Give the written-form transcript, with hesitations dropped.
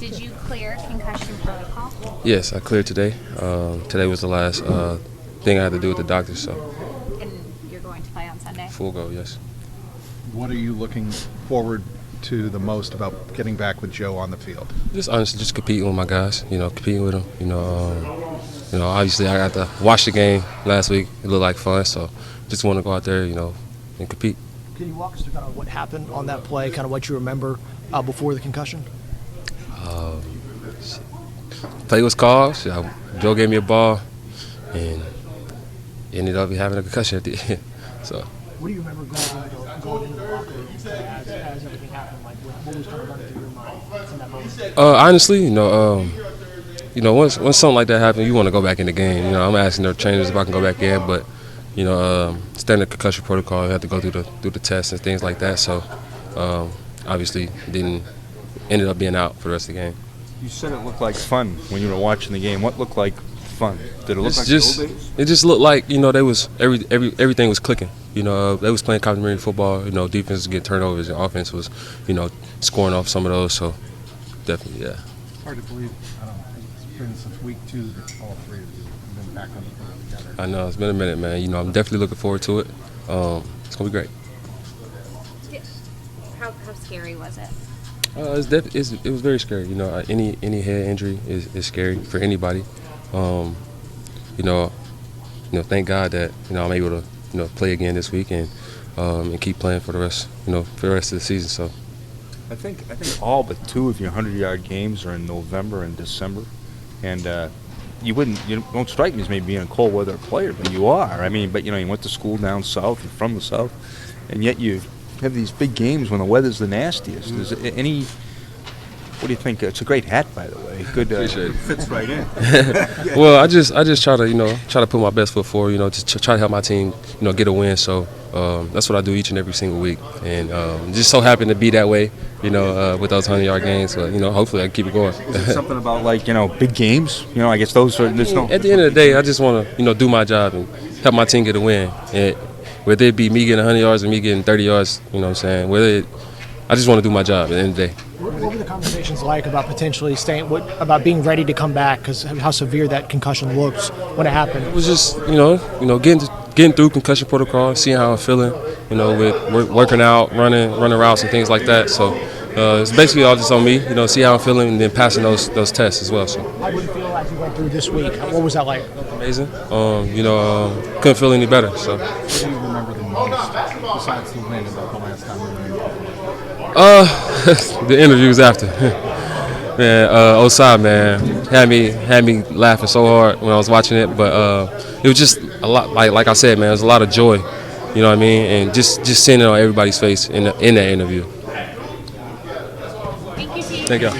Did you clear concussion protocol? Yes, I cleared today. Today was the last thing I had to do with the doctor, so. And you're going to play on Sunday? Full go, yes. What are you looking forward to the most about getting back with Joe on the field? Just honestly, just competing with my guys. Competing with them. Obviously I got to watch the game last week. It looked like fun, so just want to go out there, and compete. Can you walk us through kind of what happened on that play, kind of what you remember before the concussion? Play was called. Joe gave me a ball, and ended up having a concussion at the end. So. What do you remember going into the locker room as everything happened? Like, what was kind of running through your mind in that moment? Honestly, once something like that happens, you want to go back in the game. I'm asking their trainers if I can go back in, but standard concussion protocol, you have to go through the tests and things like that. So obviously, ended up being out for the rest of the game. You said it looked like fun when you were watching the game. What looked like fun? Did it look like the old days? It just looked like they was everything was clicking. They was playing complementary football. Defense was getting turnovers, and offense was scoring off some of those. So definitely, yeah. Hard to believe. It's been since week 2 that all three of you have been back on the field together. I know it's been a minute, man. I'm definitely looking forward to it. It's gonna be great. How scary was it? It was very scary. Any head injury is scary for anybody. Thank God that I'm able to play again this week and keep playing for the rest of the season. So I think all but 2 of your 100-yard games are in November and December, and you don't strike me as maybe being a cold weather player, but you are. You went to school down south, you're from the south, and yet you have these big games when the weather's the nastiest. Is there any? What do you think? It's a great hat, by the way. Good. Appreciate it. Fits right in. Well, I just try to put my best foot forward. Just try to help my team, get a win. So that's what I do each and every single week, and just so happen to be that way, with those 100-yard games. But hopefully I can keep it going. Is it something about big games? I guess those are. There's no. At the end of the day, I just want to do my job and help my team get a win. And whether it be me getting 100 yards or me getting 30 yards, I just want to do my job at the end of the day. What were the conversations like about potentially staying? About being ready to come back? Because how severe that concussion looks when it happened. It was just getting through concussion protocol, seeing how I'm feeling. With working out, running routes and things like that. So it's basically all just on me. See how I'm feeling and then passing those tests as well. So. How did you feel as you went through this week? What was that like? Amazing. Couldn't feel any better. So. What do you remember the most besides the win about the last time we were in? The interviews after. Man, Osai, man, had me laughing so hard when I was watching it, but it was just a lot. Like I said, man, it was a lot of joy. You know what I mean? And just seeing it on everybody's face in that interview. Thank you, Steve. Thank you.